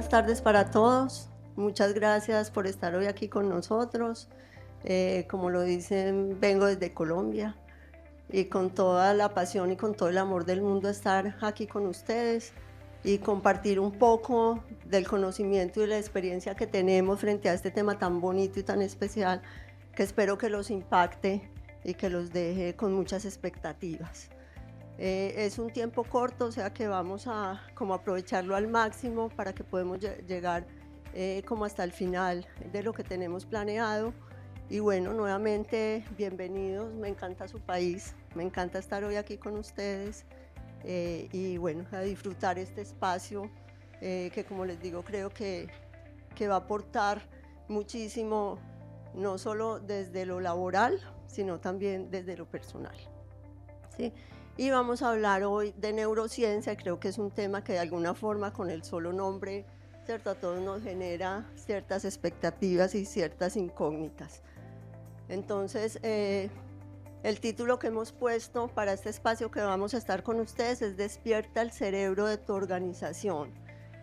buenas tardes para todos. Muchas gracias por estar hoy aquí con nosotros. Como lo dicen, vengo desde Colombia y con toda la pasión y con todo el amor del mundo estar aquí con ustedes y compartir un poco del conocimiento y la experiencia que tenemos frente a este tema tan bonito y tan especial, que espero que los impacte y que los deje con muchas expectativas. Es un tiempo corto, o sea que vamos a como aprovecharlo al máximo para que podamos llegar como hasta el final de lo que tenemos planeado. Y bueno, nuevamente bienvenidos, me encanta su país, me encanta estar hoy aquí con ustedes y bueno, a disfrutar este espacio que, como les digo, creo que va a aportar muchísimo, no solo desde lo laboral, sino también desde lo personal, ¿sí? Y vamos a hablar hoy de neurociencia. Creo que es un tema que de alguna forma con el solo nombre, ¿cierto?, a todos nos genera ciertas expectativas y ciertas incógnitas. Entonces, el título que hemos puesto para este espacio que vamos a estar con ustedes es Despierta el cerebro de tu organización,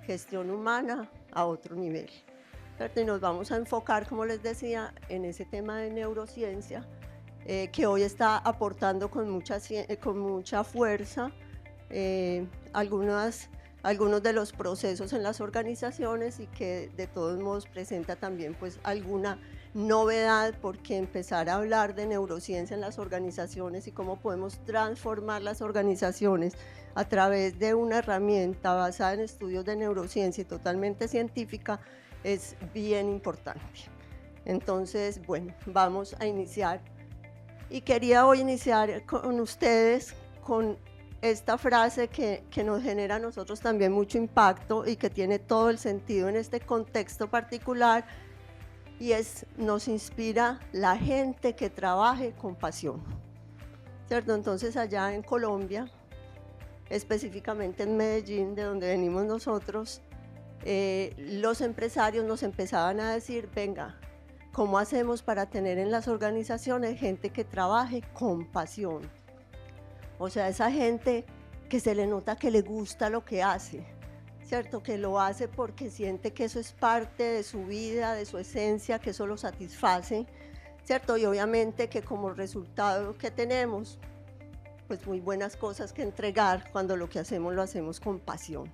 gestión humana a otro nivel, ¿cierto? Y nos vamos a enfocar, como les decía, en ese tema de neurociencia, que hoy está aportando con mucha fuerza algunos de los procesos en las organizaciones y que de todos modos presenta también pues alguna novedad, porque empezar a hablar de neurociencia en las organizaciones y cómo podemos transformar las organizaciones a través de una herramienta basada en estudios de neurociencia y totalmente científica es bien importante. Entonces, bueno, vamos a iniciar. Y quería hoy iniciar con ustedes con esta frase que nos genera a nosotros también mucho impacto y que tiene todo el sentido en este contexto particular, y es: nos inspira la gente que trabaje con pasión, ¿cierto? Entonces allá en Colombia, específicamente en Medellín, de donde venimos nosotros, los empresarios nos empezaban a decir: venga, ¿cómo hacemos para tener en las organizaciones gente que trabaje con pasión? O sea, esa gente que se le nota que le gusta lo que hace, ¿cierto? Que lo hace porque siente que eso es parte de su vida, de su esencia, que eso lo satisface, ¿cierto? Y obviamente que como resultado que tenemos, pues muy buenas cosas que entregar cuando lo que hacemos lo hacemos con pasión.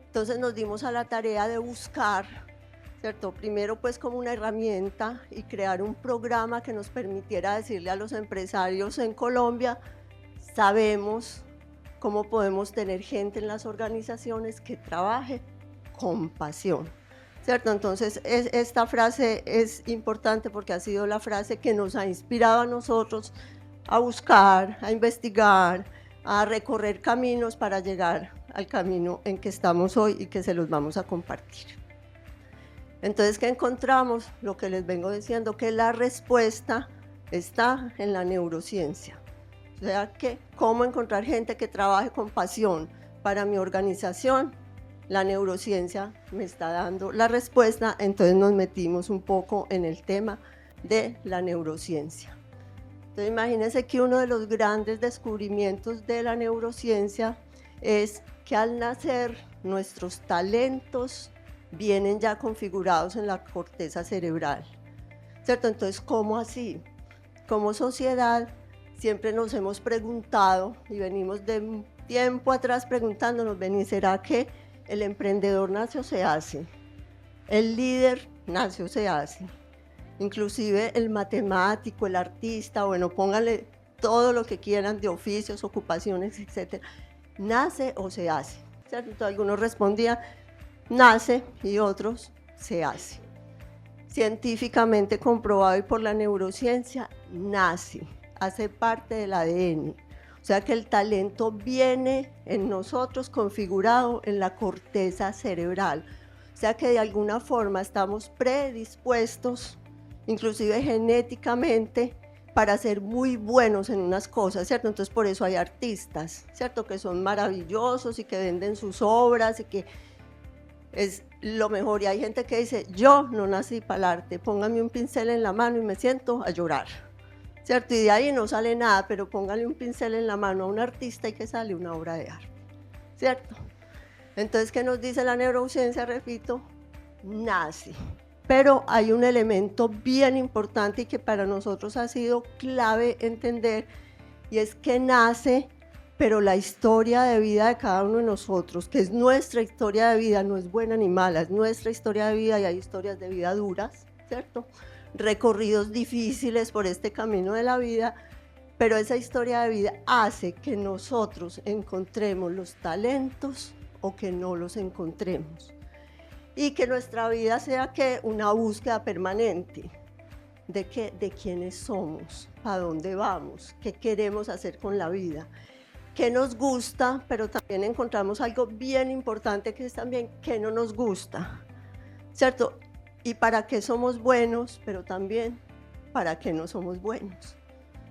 Entonces nos dimos a la tarea de buscar, ¿cierto? Primero pues como una herramienta y crear un programa que nos permitiera decirle a los empresarios en Colombia: sabemos cómo podemos tener gente en las organizaciones que trabaje con pasión, ¿cierto? Entonces esta frase es importante porque ha sido la frase que nos ha inspirado a nosotros a buscar, a investigar, a recorrer caminos para llegar al camino en que estamos hoy y que se los vamos a compartir. Entonces, ¿qué encontramos? Lo que les vengo diciendo, que la respuesta está en la neurociencia. O sea, que cómo encontrar gente que trabaje con pasión para mi organización. La neurociencia me está dando la respuesta. Entonces nos metimos un poco en el tema de la neurociencia. Entonces imagínense que uno de los grandes descubrimientos de la neurociencia es que al nacer nuestros talentos vienen ya configurados en la corteza cerebral, ¿cierto? Entonces, ¿cómo así? Como sociedad siempre nos hemos preguntado, y venimos de un tiempo atrás preguntándonos: ven, ¿será que el emprendedor nace o se hace? ¿El líder nace o se hace? Inclusive el matemático, el artista, bueno, pónganle todo lo que quieran de oficios, ocupaciones, etcétera, ¿nace o se hace? ¿Cierto? Entonces, algunos respondían: nace, y otros: se hace. Científicamente comprobado y por la neurociencia, nace, hace parte del ADN. O sea que el talento viene en nosotros configurado en la corteza cerebral. O sea que de alguna forma estamos predispuestos, inclusive genéticamente, para ser muy buenos en unas cosas, ¿cierto? Entonces por eso hay artistas, ¿cierto?, que son maravillosos y que venden sus obras y que es lo mejor. Y hay gente que dice: yo no nací para el arte, póngame un pincel en la mano y me siento a llorar, ¿cierto? Y de ahí no sale nada, pero póngale un pincel en la mano a un artista y que sale una obra de arte, ¿cierto? Entonces, ¿qué nos dice la neurociencia? Repito, nace. Pero hay un elemento bien importante y que para nosotros ha sido clave entender, y es que nace, pero la historia de vida de cada uno de nosotros, que es nuestra historia de vida, no es buena ni mala, es nuestra historia de vida, y hay historias de vida duras, ¿cierto? Recorridos difíciles por este camino de la vida, pero esa historia de vida hace que nosotros encontremos los talentos o que no los encontremos. Y que nuestra vida sea que una búsqueda permanente de quiénes somos, a dónde vamos, qué queremos hacer con la vida, qué nos gusta, pero también encontramos algo bien importante que es también qué no nos gusta, ¿cierto? Y para qué somos buenos, pero también para qué no somos buenos,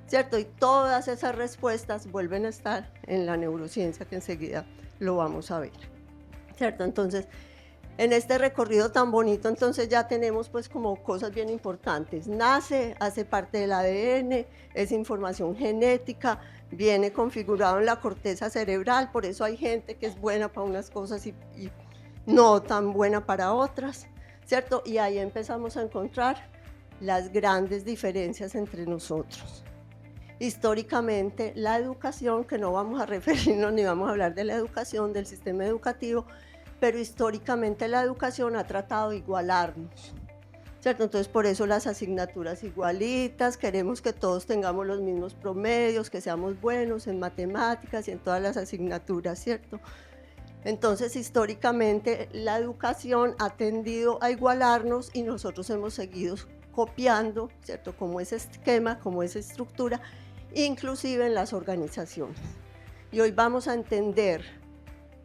¿cierto? Y todas esas respuestas vuelven a estar en la neurociencia, que enseguida lo vamos a ver, ¿cierto? Entonces, en este recorrido tan bonito, entonces ya tenemos pues como cosas bien importantes. Nace, hace parte del ADN, es información genética, viene configurado en la corteza cerebral, por eso hay gente que es buena para unas cosas y no tan buena para otras, ¿cierto? Y ahí empezamos a encontrar las grandes diferencias entre nosotros. Históricamente, la educación, que no vamos a referirnos ni vamos a hablar de la educación, del sistema educativo, pero históricamente la educación ha tratado de igualarnos, ¿cierto? Entonces, por eso las asignaturas igualitas, queremos que todos tengamos los mismos promedios, que seamos buenos en matemáticas y en todas las asignaturas, ¿cierto? Entonces, históricamente la educación ha tendido a igualarnos y nosotros hemos seguido copiando, ¿cierto? Como ese esquema, como esa estructura, inclusive en las organizaciones. Y hoy vamos a entender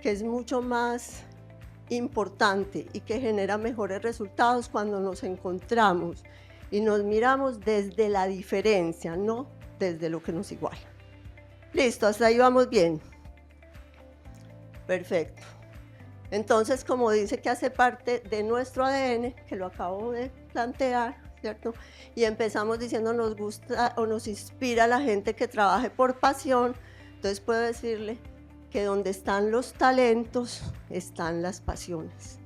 que es mucho más importante y que genera mejores resultados cuando nos encontramos y nos miramos desde la diferencia, no desde lo que nos iguala. Listo, hasta ahí vamos bien. Perfecto. Entonces, como dice que hace parte de nuestro ADN, que lo acabo de plantear, ¿cierto? Y empezamos diciendo nos gusta o nos inspira la gente que trabaje por pasión, entonces puedo decirle que donde están los talentos están las pasiones.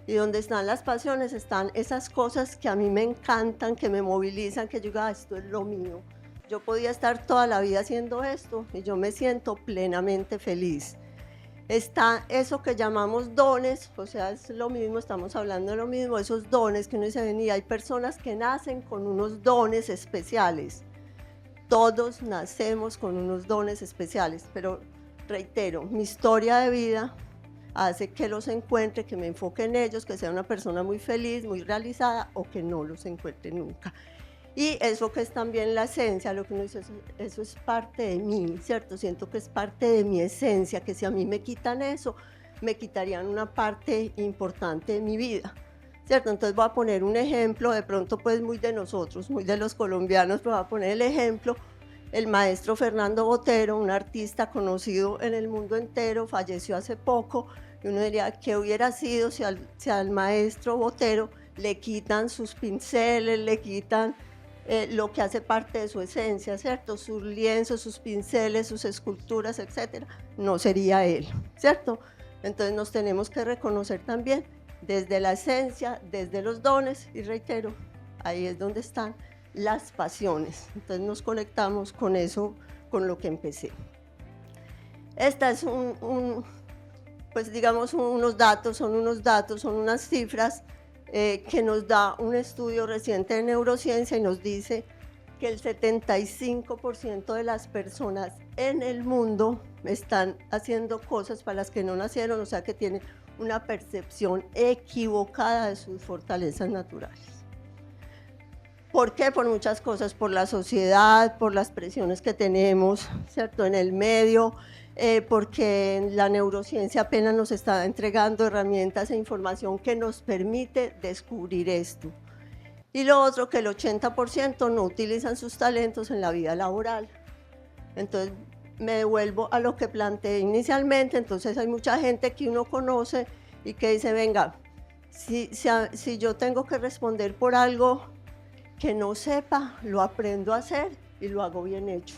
Y donde están las pasiones están esas cosas que a mí me encantan, que me movilizan, que yo digo, esto es lo mío. Yo podía estar toda la vida haciendo esto y yo me siento plenamente feliz. Está eso que llamamos dones, o sea, es lo mismo, estamos hablando de lo mismo, esos dones que uno dice, venía, hay personas que nacen con unos dones especiales. Todos nacemos con unos dones especiales, pero reitero, mi historia de vida hace que los encuentre, que me enfoque en ellos, que sea una persona muy feliz, muy realizada o que no los encuentre nunca. Y eso que es también la esencia, lo que uno dice, eso es parte de mí, ¿cierto? Siento que es parte de mi esencia, que si a mí me quitan eso, me quitarían una parte importante de mi vida, ¿cierto? Entonces voy a poner un ejemplo, de pronto pues muy de nosotros, muy de los colombianos, pero voy a poner el ejemplo. El maestro Fernando Botero, un artista conocido en el mundo entero, falleció hace poco, y uno diría, ¿qué hubiera sido si al maestro Botero le quitan sus pinceles, le quitan lo que hace parte de su esencia, ¿cierto? Sus lienzos, sus pinceles, sus esculturas, etcétera, no sería él, ¿cierto? Entonces nos tenemos que reconocer también desde la esencia, desde los dones, y reitero, ahí es donde están las pasiones. Entonces nos conectamos con eso, con lo que empecé. Esta es pues digamos unos datos, son unas cifras que nos da un estudio reciente de neurociencia y nos dice que el 75% de las personas en el mundo están haciendo cosas para las que no nacieron, o sea que tienen una percepción equivocada de sus fortalezas naturales. ¿Por qué? Por muchas cosas, por la sociedad, por las presiones que tenemos, ¿cierto? En el medio, porque la neurociencia apenas nos está entregando herramientas e información que nos permite descubrir esto. Y lo otro, que el 80% no utilizan sus talentos en la vida laboral. Entonces, me devuelvo a lo que planteé inicialmente. Entonces, hay mucha gente que uno conoce y que dice, venga, si yo tengo que responder por algo que no sepa, lo aprendo a hacer y lo hago bien hecho.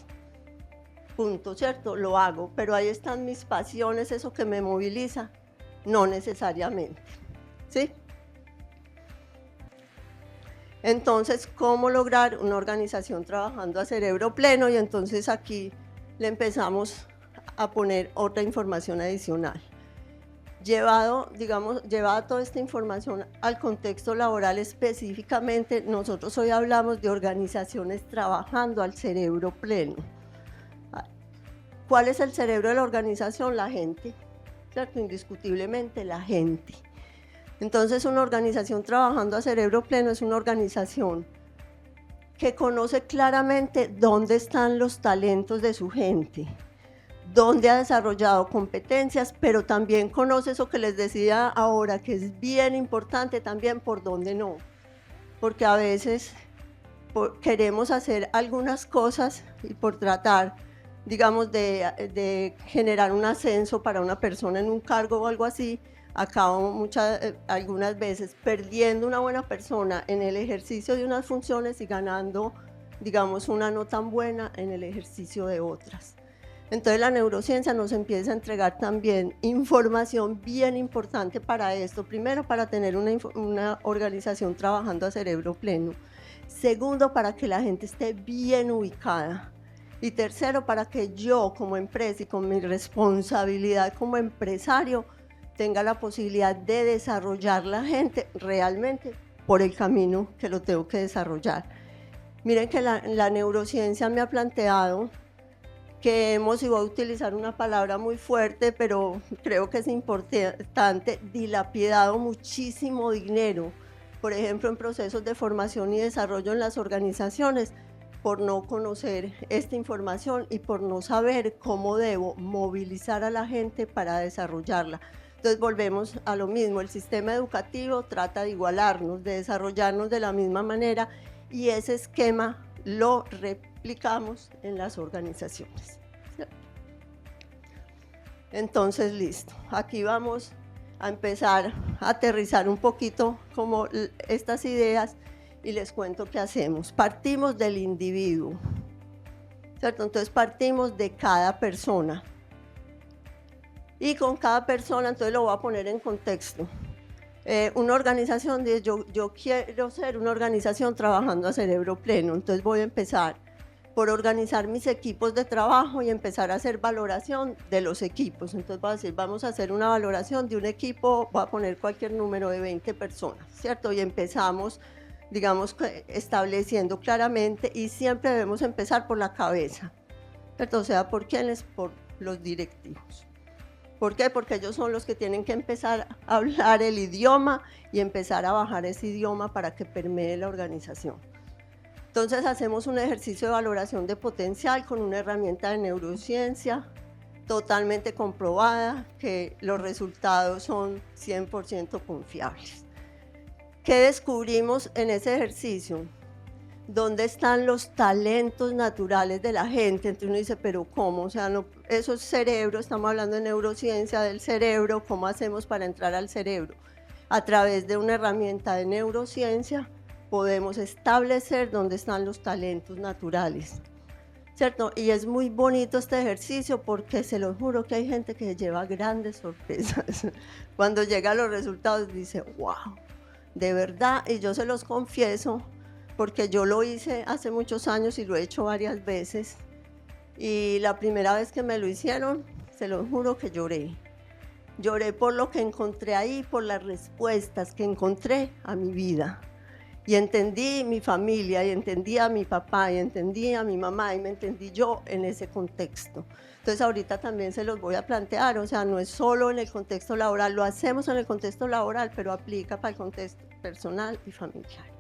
Punto, ¿cierto? Lo hago, pero ahí están mis pasiones, eso que me moviliza. No necesariamente, ¿sí? Entonces, ¿cómo lograr una organización trabajando a cerebro pleno? Y entonces aquí le empezamos a poner otra información adicional. Llevada toda esta información al contexto laboral específicamente, nosotros hoy hablamos de organizaciones trabajando al cerebro pleno. ¿Cuál es el cerebro de la organización? La gente, ¿cierto? Indiscutiblemente la gente. Entonces, una organización trabajando a cerebro pleno es una organización que conoce claramente dónde están los talentos de su gente, dónde ha desarrollado competencias, pero también conoce eso que les decía ahora, que es bien importante también por dónde no, porque a veces queremos hacer algunas cosas y por tratar, digamos, de generar un ascenso para una persona en un cargo o algo así, acabo algunas veces perdiendo una buena persona en el ejercicio de unas funciones y ganando, digamos, una no tan buena en el ejercicio de otras. Entonces la neurociencia nos empieza a entregar también información bien importante para esto. Primero, para tener una organización trabajando a cerebro pleno. Segundo, para que la gente esté bien ubicada. Y tercero, para que yo como empresa y con mi responsabilidad como empresario tenga la posibilidad de desarrollar la gente realmente por el camino que lo tengo que desarrollar. Miren que la neurociencia me ha planteado que hemos, y voy a utilizar una palabra muy fuerte, pero creo que es importante, dilapidado muchísimo dinero, por ejemplo, en procesos de formación y desarrollo en las organizaciones, por no conocer esta información y por no saber cómo debo movilizar a la gente para desarrollarla. Entonces volvemos a lo mismo, el sistema educativo trata de igualarnos, de desarrollarnos de la misma manera, y ese esquema lo replicamos en las organizaciones. Entonces, listo, aquí vamos a empezar a aterrizar un poquito como estas ideas y les cuento qué hacemos. Partimos del individuo, ¿cierto? Entonces partimos de cada persona. Y con cada persona, entonces lo voy a poner en contexto. Una organización, yo quiero ser una organización trabajando a cerebro pleno, entonces voy a empezar por organizar mis equipos de trabajo y empezar a hacer valoración de los equipos. Entonces voy a decir, vamos a hacer una valoración de un equipo, voy a poner cualquier número de 20 personas, ¿cierto? Y empezamos, digamos, estableciendo claramente, y siempre debemos empezar por la cabeza, ¿cierto? O sea, ¿por quiénes? Por los directivos. ¿Por qué? Porque ellos son los que tienen que empezar a hablar el idioma y empezar a bajar ese idioma para que permee la organización. Entonces hacemos un ejercicio de valoración de potencial con una herramienta de neurociencia totalmente comprobada, que los resultados son 100% confiables. ¿Qué descubrimos en ese ejercicio? ¿Dónde están los talentos naturales de la gente? Entonces uno dice, pero ¿cómo? O sea, no, eso es cerebro, estamos hablando de neurociencia del cerebro, ¿cómo hacemos para entrar al cerebro? A través de una herramienta de neurociencia podemos establecer dónde están los talentos naturales, ¿cierto? Y es muy bonito este ejercicio porque se lo juro que hay gente que lleva grandes sorpresas. Cuando llega a los resultados dice, wow, de verdad, y yo se los confieso, porque yo lo hice hace muchos años y lo he hecho varias veces, y la primera vez que me lo hicieron, se lo juro que lloré. Lloré por lo que encontré ahí, por las respuestas que encontré a mi vida. Y entendí mi familia, y entendí a mi papá, y entendí a mi mamá, y me entendí yo en ese contexto. Entonces ahorita también se los voy a plantear, o sea, no es solo en el contexto laboral, lo hacemos en el contexto laboral, pero aplica para el contexto personal y familiar.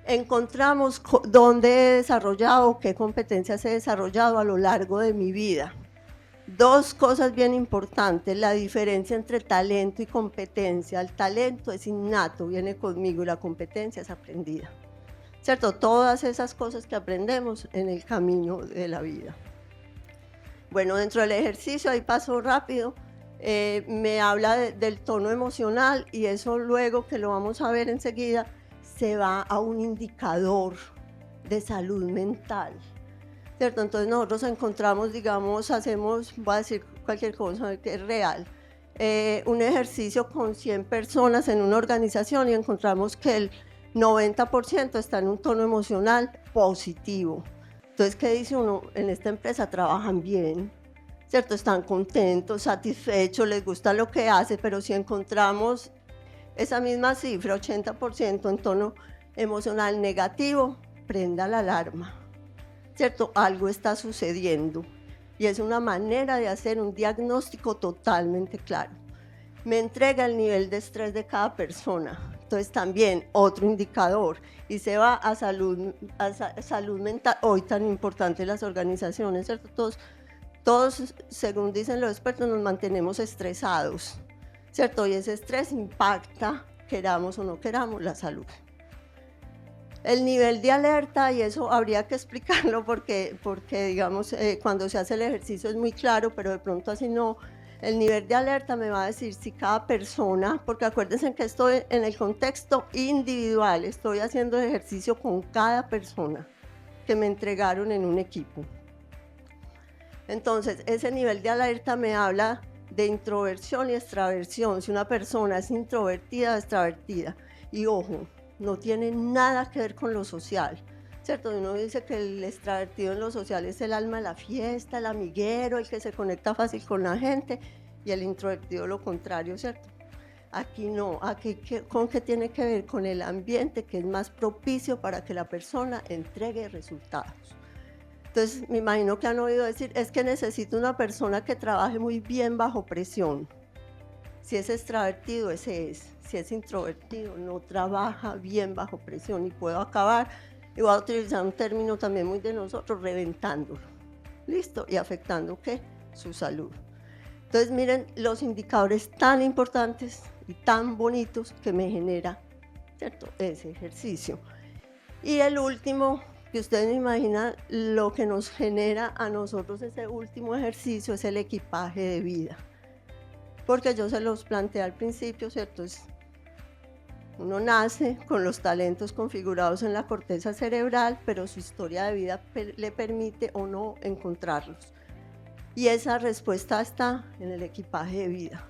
Encontramos dónde he desarrollado, qué competencias he desarrollado a lo largo de mi vida. Dos cosas bien importantes, la diferencia entre talento y competencia. El talento es innato, viene conmigo, y la competencia es aprendida, ¿cierto? Todas esas cosas que aprendemos en el camino de la vida. Bueno, dentro del ejercicio, ahí paso rápido, me habla del tono emocional, y eso luego, que lo vamos a ver enseguida, se va a un indicador de salud mental, ¿cierto? Entonces nosotros encontramos, digamos, hacemos, voy a decir cualquier cosa que es real, un ejercicio con 100 personas en una organización y encontramos que el 90% está en un tono emocional positivo. Entonces, ¿qué dice uno? En esta empresa trabajan bien, ¿cierto? Están contentos, satisfechos, les gusta lo que hace, pero si encontramos esa misma cifra, 80% en tono emocional negativo, prenda la alarma, ¿cierto? Algo está sucediendo y es una manera de hacer un diagnóstico totalmente claro. Me entrega el nivel de estrés de cada persona, entonces también otro indicador, y se va a salud mental, hoy tan importante en las organizaciones, ¿cierto? Todos, según dicen los expertos, nos mantenemos estresados, ¿cierto? Y ese estrés impacta, queramos o no queramos, la salud. El nivel de alerta, y eso habría que explicarlo porque digamos, cuando se hace el ejercicio es muy claro, pero de pronto así no. El nivel de alerta me va a decir si cada persona, porque acuérdense que estoy en el contexto individual, estoy haciendo ejercicio con cada persona que me entregaron en un equipo. Entonces, ese nivel de alerta me habla de introversión y extraversión, si una persona es introvertida o extravertida. Y ojo, no tiene nada que ver con lo social, ¿cierto? Uno dice que el extravertido en lo social es el alma de la fiesta, el amiguero, el que se conecta fácil con la gente, y el introvertido lo contrario, ¿cierto? Aquí no, aquí ¿con qué tiene que ver? Con el ambiente que es más propicio para que la persona entregue resultados. Entonces, me imagino que han oído decir, es que necesito una persona que trabaje muy bien bajo presión. Si es extravertido, ese es. Si es introvertido, no trabaja bien bajo presión y puedo acabar, y voy a utilizar un término también muy de nosotros, reventándolo. ¿Listo? Y afectando, ¿qué? Su salud. Entonces, miren los indicadores tan importantes y tan bonitos que me genera, ¿cierto? Ese ejercicio. Y el último, que ustedes me imaginan, lo que nos genera a nosotros ese último ejercicio es el equipaje de vida. Porque yo se los planteé al principio, ¿cierto? Uno nace con los talentos configurados en la corteza cerebral, pero su historia de vida le permite o no encontrarlos. Y esa respuesta está en el equipaje de vida.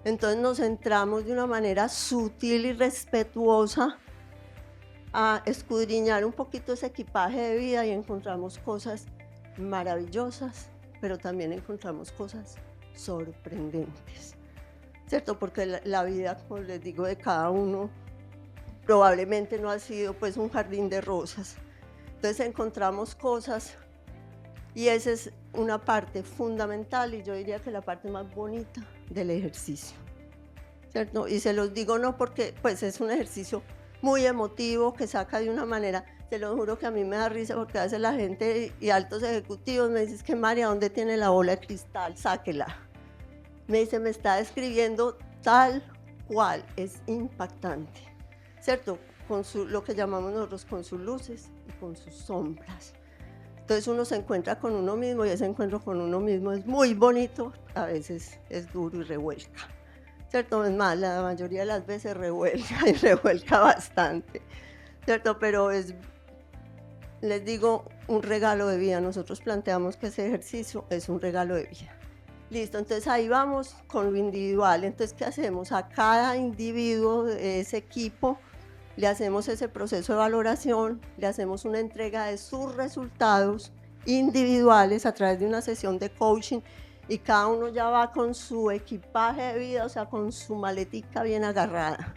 Entonces nos centramos de una manera sutil y respetuosa a escudriñar un poquito ese equipaje de vida y encontramos cosas maravillosas, pero también encontramos cosas sorprendentes, ¿cierto? Porque la vida, como les digo, de cada uno probablemente no ha sido pues un jardín de rosas. Entonces encontramos cosas y esa es una parte fundamental y yo diría que la parte más bonita del ejercicio, ¿cierto? Y se los digo no porque pues es un ejercicio muy emotivo que saca de una manera, te lo juro que a mí me da risa porque a veces la gente y altos ejecutivos me dicen que María, ¿dónde tiene la bola de cristal? Sáquela. Me dice, me está describiendo tal cual, es impactante, ¿cierto? Con lo que llamamos nosotros con sus luces y con sus sombras. Entonces uno se encuentra con uno mismo y ese encuentro con uno mismo es muy bonito, a veces es duro y revuelca, ¿cierto? Es más, la mayoría de las veces revuelca y revuelca bastante, ¿cierto? Pero es, les digo, un regalo de vida. Nosotros planteamos que ese ejercicio es un regalo de vida. Listo, entonces ahí vamos con lo individual. Entonces, ¿qué hacemos? A cada individuo de ese equipo le hacemos ese proceso de valoración, le hacemos una entrega de sus resultados individuales a través de una sesión de coaching y cada uno ya va con su equipaje de vida, o sea, con su maletica bien agarrada,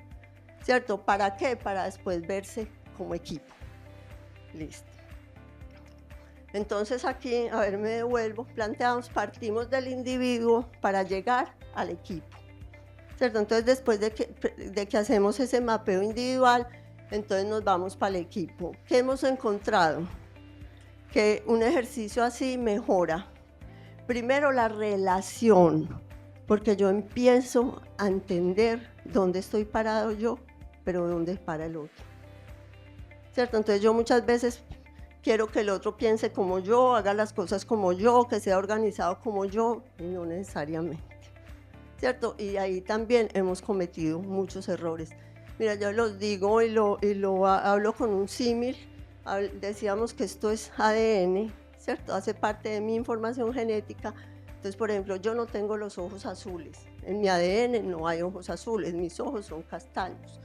¿cierto? ¿Para qué? Para después verse como equipo. Listo. Entonces aquí, a ver, me devuelvo, partimos del individuo para llegar al equipo, ¿cierto? Entonces después de que hacemos ese mapeo individual, entonces nos vamos para el equipo. ¿Qué hemos encontrado? Que un ejercicio así mejora, primero la relación, porque yo empiezo a entender dónde estoy parado yo, pero dónde para el otro, ¿cierto? Entonces yo muchas veces quiero que el otro piense como yo, haga las cosas como yo, que sea organizado como yo, y no necesariamente, ¿cierto? Y ahí también hemos cometido muchos errores. Mira, yo los digo y lo hablo con un símil. Decíamos que esto es ADN, ¿cierto? Hace parte de mi información genética, Entonces, por ejemplo, yo no tengo los ojos azules. En mi ADN no hay ojos azules, mis ojos son castaños.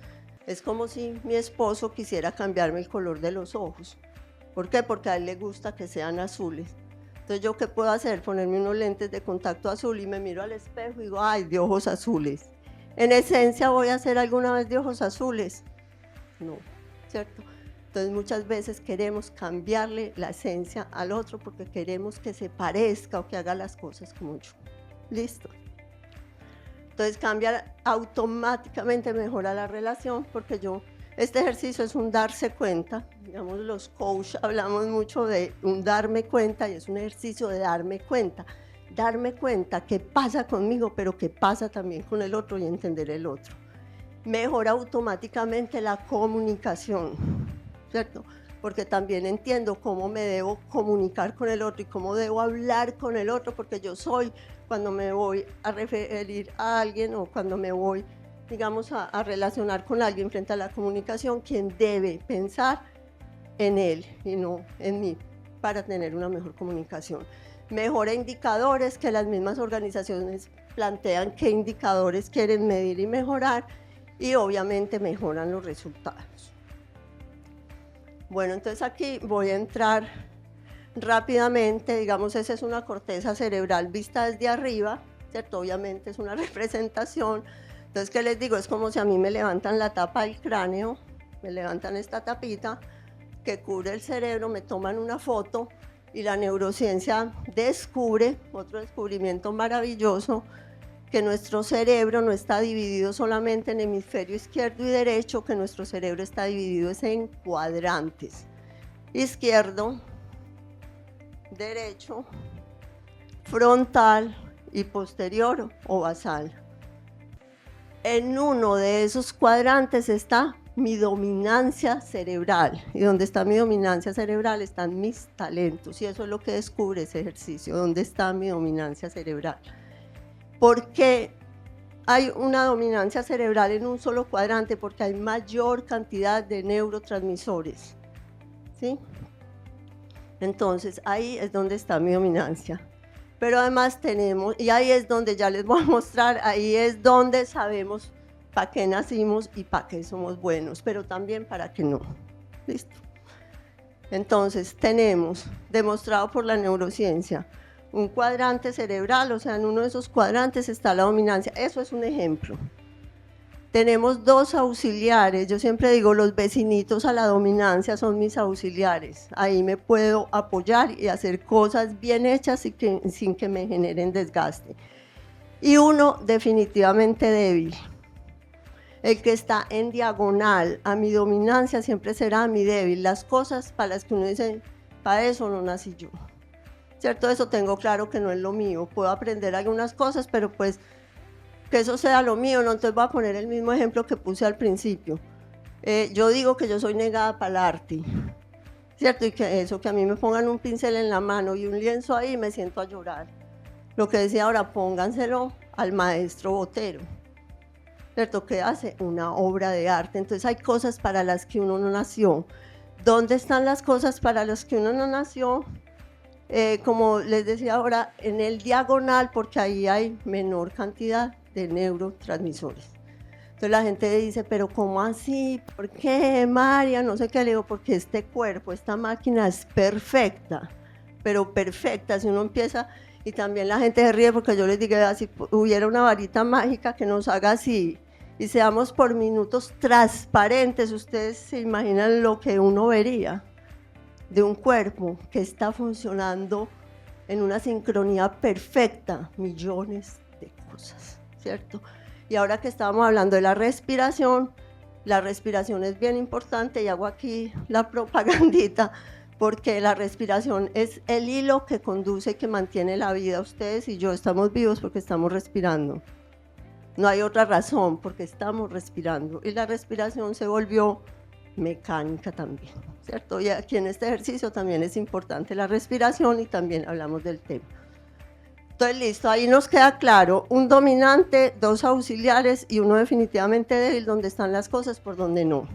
Es como si mi esposo quisiera cambiarme el color de los ojos. ¿Por qué? Porque a él le gusta que sean azules. Entonces, ¿yo qué puedo hacer? Ponerme unos lentes de contacto azul y me miro al espejo y digo, ay, de ojos azules. En esencia, ¿voy a ser alguna vez de ojos azules? No, ¿cierto? Entonces muchas veces queremos cambiarle la esencia al otro porque queremos que se parezca o que haga las cosas como yo. ¿Listo? Entonces cambia automáticamente, mejora la relación porque este ejercicio es un darse cuenta. Digamos, los coaches hablamos mucho de un darme cuenta y es un ejercicio de darme cuenta. Darme cuenta qué pasa conmigo, pero qué pasa también con el otro y entender el otro. Mejora automáticamente la comunicación, ¿cierto? Porque también entiendo cómo me debo comunicar con el otro y cómo debo hablar con el otro, porque yo soy, cuando me voy a referir a alguien o cuando me voy, digamos, a relacionar con alguien frente a la comunicación, quien debe pensar en él y no en mí para tener una mejor comunicación. Mejora indicadores que las mismas organizaciones plantean qué indicadores quieren medir y mejorar, y obviamente mejoran los resultados. Bueno, entonces aquí voy a entrar rápidamente. Digamos, esa es una corteza cerebral vista desde arriba, ¿cierto? Obviamente es una representación. Entonces, ¿qué les digo? Es como si a mí me levantan la tapa del cráneo, me levantan esta tapita que cubre el cerebro, me toman una foto y la neurociencia descubre, otro descubrimiento maravilloso, que nuestro cerebro no está dividido solamente en hemisferio izquierdo y derecho, que nuestro cerebro está dividido en cuadrantes: izquierdo, derecho, frontal y posterior o basal. En uno de esos cuadrantes está mi dominancia cerebral, y donde está mi dominancia cerebral están mis talentos, y eso es lo que descubre ese ejercicio, dónde está mi dominancia cerebral. ¿Por qué hay una dominancia cerebral en un solo cuadrante? Porque hay mayor cantidad de neurotransmisores, ¿sí? Entonces ahí es donde está mi dominancia. Pero además tenemos, y ahí es donde ya les voy a mostrar, ahí es donde sabemos para qué nacimos y para qué somos buenos, pero también para qué no. ¿Listo? Entonces tenemos, demostrado por la neurociencia, un cuadrante cerebral, o sea, en uno de esos cuadrantes está la dominancia. Eso es un ejemplo. Tenemos dos auxiliares. Yo siempre digo, los vecinitos a la dominancia son mis auxiliares. Ahí me puedo apoyar y hacer cosas bien hechas sin que me generen desgaste. Y uno definitivamente débil. El que está en diagonal a mi dominancia siempre será mi débil. Las cosas para las que uno dice, para eso no nací yo. ¿Cierto? Eso tengo claro que no es lo mío. Puedo aprender algunas cosas, pero pues que eso sea lo mío, ¿no? Entonces voy a poner el mismo ejemplo que puse al principio. Yo digo que yo soy negada para el arte, ¿cierto? Y que eso, que a mí me pongan un pincel en la mano y un lienzo ahí, me siento a llorar. Lo que decía ahora, pónganselo al maestro Botero, ¿cierto? Que hace una obra de arte. Entonces hay cosas para las que uno no nació. ¿Dónde están las cosas para las que uno no nació? Como les decía ahora, en el diagonal, porque ahí hay menor cantidad de neurotransmisores. Entonces la gente dice, pero ¿cómo así? ¿Por qué, María? No sé qué. Le digo, porque este cuerpo, esta máquina es perfecta, pero perfecta. Si uno empieza, y también la gente se ríe porque yo les digo, si hubiera una varita mágica que nos haga así y seamos por minutos transparentes, ustedes se imaginan lo que uno vería de un cuerpo que está funcionando en una sincronía perfecta, millones de cosas, ¿cierto? Y ahora que estábamos hablando de la respiración es bien importante, y hago aquí la propagandita, porque la respiración es el hilo que conduce y que mantiene la vida. Ustedes y yo estamos vivos porque estamos respirando. No hay otra razón, porque estamos respirando. Y la respiración se volvió mecánica también, ¿cierto? Y aquí en este ejercicio también es importante la respiración y también hablamos del tema. Entonces, listo, ahí nos queda claro, un dominante, dos auxiliares y uno definitivamente débil, donde están las cosas, por donde no.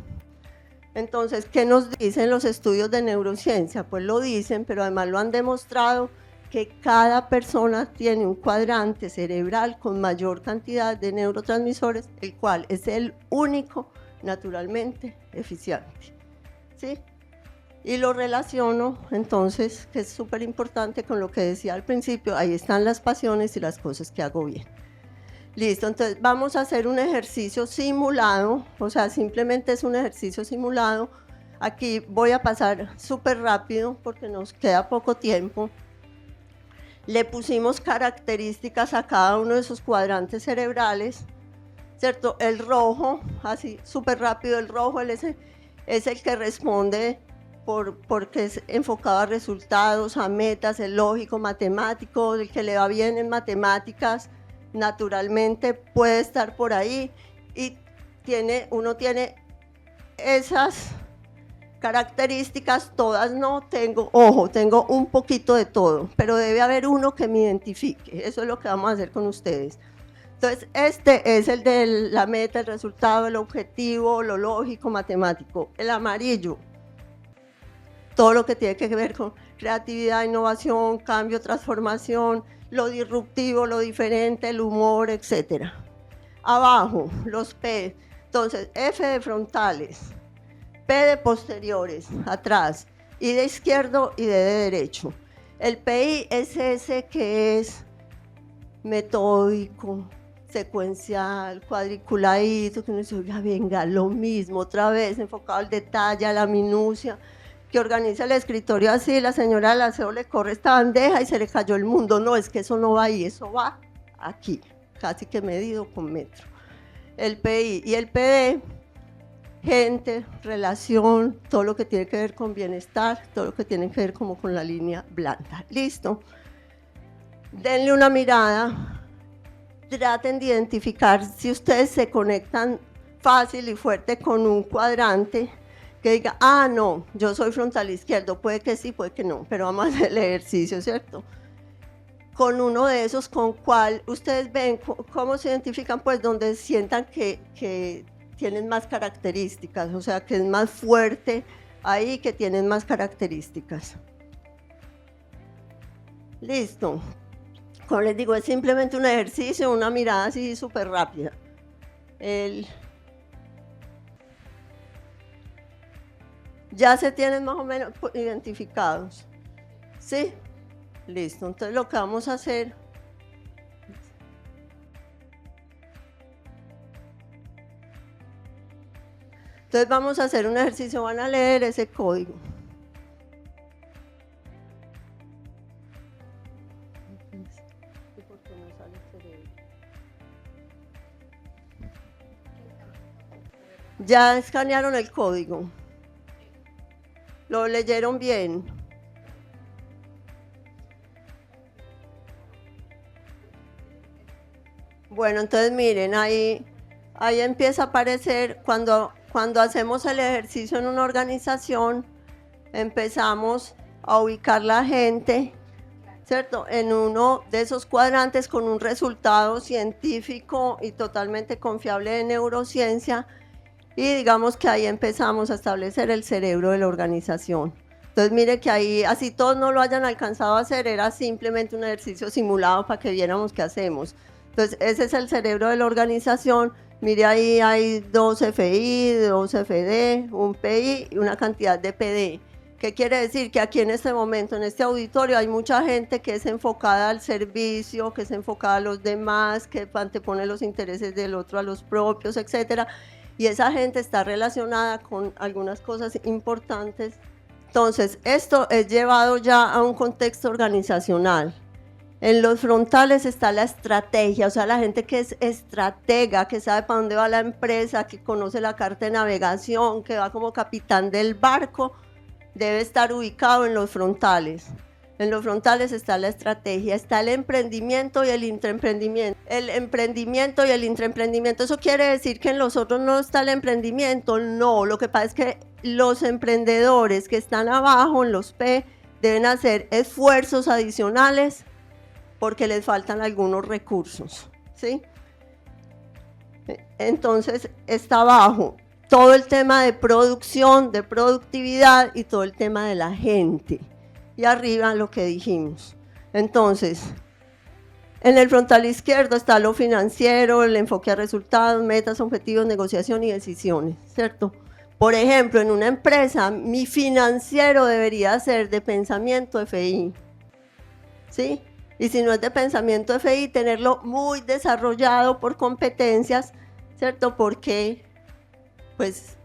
Entonces, ¿qué nos dicen los estudios de neurociencia? Pues lo dicen, pero además lo han demostrado, que cada persona tiene un cuadrante cerebral con mayor cantidad de neurotransmisores, el cual es el único naturalmente eficiente, ¿sí? Y lo relaciono entonces, que es súper importante, con lo que decía al principio, ahí están las pasiones y las cosas que hago bien. Listo, entonces vamos a hacer un ejercicio simulado, o sea, simplemente es un ejercicio simulado. Aquí voy a pasar súper rápido porque nos queda poco tiempo. Le pusimos características a cada uno de esos cuadrantes cerebrales, ¿cierto? El rojo, así súper rápido, el rojo es el que responde porque es enfocado a resultados, a metas, el lógico, matemático, el que le va bien en matemáticas, naturalmente puede estar por ahí, y uno tiene esas características, todas no tengo, ojo, tengo un poquito de todo, pero debe haber uno que me identifique, eso es lo que vamos a hacer con ustedes. Entonces, este es el de la meta, el resultado, el objetivo, lo lógico, matemático. El amarillo, todo lo que tiene que ver con creatividad, innovación, cambio, transformación, lo disruptivo, lo diferente, el humor, etc. Abajo, los P, entonces, F de frontales, P de posteriores, atrás, I de izquierdo y D de derecho. El PI es ese que es metódico, secuencial, cuadriculadito, que uno dice, oiga, venga, lo mismo, otra vez, enfocado al detalle, a la minucia, que organiza el escritorio así, la señora del aseo le corre esta bandeja y se le cayó el mundo. No, es que eso no va ahí, eso va aquí, casi que medido con metro. El PI y el PD, gente, relación, todo lo que tiene que ver con bienestar, todo lo que tiene que ver como con la línea blanda. ¿Listo? Denle una mirada, traten de identificar si ustedes se conectan fácil y fuerte con un cuadrante que diga, ah, no, yo soy frontal izquierdo, puede que sí, puede que no, pero vamos a hacer el ejercicio, ¿cierto? Con uno de esos, con cuál ustedes ven cómo se identifican, pues donde sientan que tienen más características, o sea, que es más fuerte ahí, que tienen más características. Listo. Como les digo, es simplemente un ejercicio, una mirada así súper rápida. Ya se tienen más o menos identificados, ¿sí? Listo, entonces lo que vamos a hacer entonces vamos a hacer un ejercicio, van a leer ese código. Ya escanearon el código, lo leyeron bien. Bueno, entonces miren, ahí empieza a aparecer, cuando hacemos el ejercicio en una organización, empezamos a ubicar la gente, ¿cierto?, en uno de esos cuadrantes con un resultado científico y totalmente confiable de neurociencia, y digamos que ahí empezamos a establecer el cerebro de la organización. Entonces mire que ahí, así todos no lo hayan alcanzado a hacer, era simplemente un ejercicio simulado para que viéramos qué hacemos. Entonces ese es el cerebro de la organización. Mire, ahí hay 2 FI, 2 FD, un PI y una cantidad de PD. ¿Qué quiere decir? Que aquí en este momento, en este auditorio, hay mucha gente que es enfocada al servicio, que es enfocada a los demás, que antepone los intereses del otro a los propios, etcétera. Y esa gente está relacionada con algunas cosas importantes. Entonces, esto es llevado ya a un contexto organizacional. En los frontales está la estrategia, o sea, la gente que es estratega, que sabe para dónde va la empresa, que conoce la carta de navegación, que va como capitán del barco, debe estar ubicado en los frontales. En los frontales está la estrategia, está el emprendimiento y el intraemprendimiento. El emprendimiento y el intraemprendimiento, ¿eso quiere decir que en los otros no está el emprendimiento? No, lo que pasa es que los emprendedores que están abajo, en los P, deben hacer esfuerzos adicionales porque les faltan algunos recursos, ¿sí? Entonces está abajo todo el tema de producción, de productividad y todo el tema de la gente. Y arriba lo que dijimos. Entonces, en el frontal izquierdo está lo financiero, el enfoque a resultados, metas, objetivos, negociación y decisiones, ¿cierto? Por ejemplo, en una empresa, mi financiero debería ser de pensamiento FI, ¿sí? Y si no es de pensamiento FI, tenerlo muy desarrollado por competencias, ¿cierto? Porque, pues,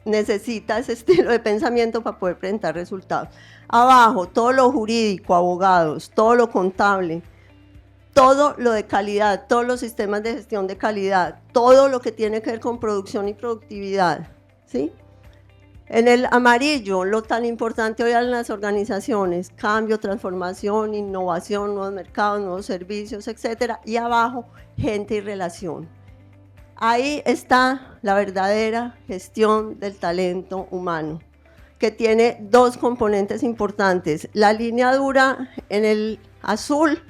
necesita ese estilo de pensamiento para poder presentar resultados. Abajo, todo lo jurídico, abogados, todo lo contable, todo lo de calidad, todos los sistemas de gestión de calidad, todo lo que tiene que ver con producción y productividad, ¿sí? En el amarillo, lo tan importante hoy en las organizaciones, cambio, transformación, innovación, nuevos mercados, nuevos servicios, etcétera. Y abajo, gente y relación. Ahí está la verdadera gestión del talento humano, que tiene dos componentes importantes. La línea dura en el azul,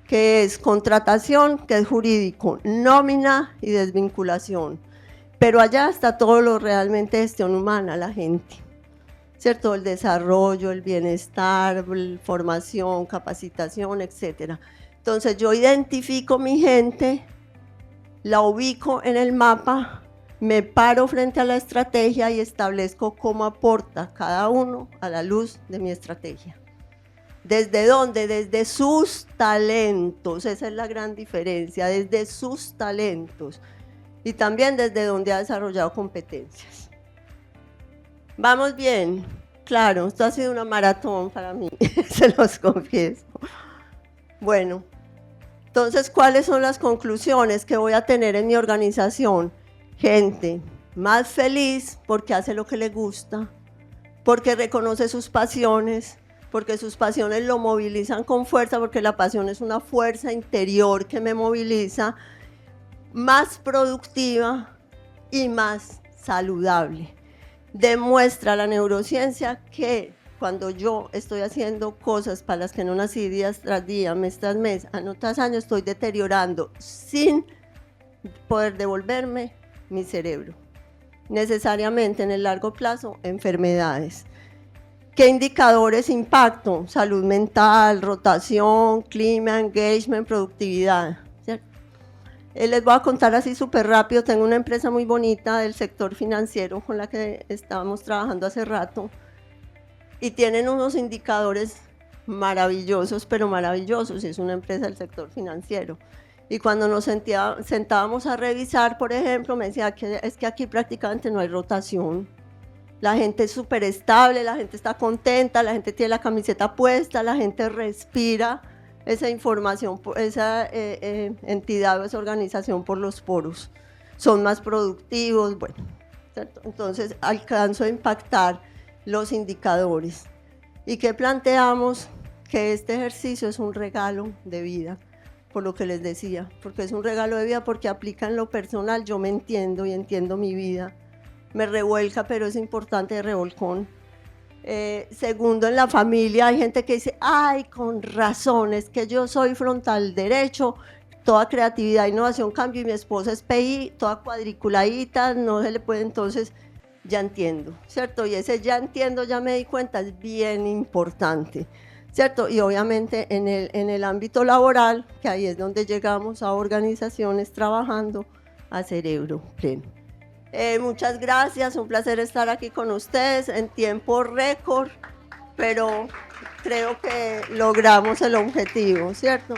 que es contratación, que es jurídico, nómina y desvinculación. Pero allá está todo lo realmente gestión humana, la gente, ¿cierto? El desarrollo, el bienestar, formación, capacitación, etcétera. Entonces yo identifico mi gente, la ubico en el mapa, me paro frente a la estrategia y establezco cómo aporta cada uno a la luz de mi estrategia. ¿Desde dónde? Desde sus talentos, esa es la gran diferencia, desde sus talentos y también desde donde ha desarrollado competencias. ¿Vamos bien? Claro, esto ha sido una maratón para mí, se los confieso. Bueno, entonces, ¿cuáles son las conclusiones que voy a tener en mi organización? Gente más feliz porque hace lo que le gusta, porque reconoce sus pasiones, porque sus pasiones lo movilizan con fuerza, porque la pasión es una fuerza interior que me moviliza, más productiva y más saludable. Demuestra la neurociencia que cuando yo estoy haciendo cosas para las que no nací día tras día, mes tras mes, año tras año, estoy deteriorando sin poder devolverme mi cerebro. Necesariamente en el largo plazo, enfermedades. ¿Qué indicadores impacto? Salud mental, rotación, clima, engagement, productividad. ¿Cierto? Les voy a contar así súper rápido. Tengo una empresa muy bonita del sector financiero con la que estábamos trabajando hace rato y tienen unos indicadores maravillosos, pero maravillosos. Es una empresa del sector financiero. Y cuando nos sentábamos a revisar, por ejemplo, me decía que es que aquí prácticamente no hay rotación. La gente es súper estable, la gente está contenta, la gente tiene la camiseta puesta, la gente respira esa información, esa entidad o esa organización por los poros. Son más productivos, bueno, ¿cierto? Entonces alcanzo a impactar los indicadores. ¿Y qué planteamos? Que este ejercicio es un regalo de vida, por lo que les decía, porque es un regalo de vida porque aplica en lo personal, yo me entiendo y entiendo mi vida. Me revuelca, pero es importante de revolcón. Segundo, en la familia hay gente que dice, ay, con razón, es que yo soy frontal derecho, toda creatividad, innovación, cambio, y mi esposa es PI, toda cuadriculadita, no se le puede, entonces ya entiendo, ¿cierto? Y ese ya entiendo, ya me di cuenta, es bien importante, ¿cierto? Y obviamente en el ámbito laboral, que ahí es donde llegamos a organizaciones trabajando a cerebro pleno. Muchas gracias, un placer estar aquí con ustedes en tiempo récord, pero creo que logramos el objetivo, ¿cierto?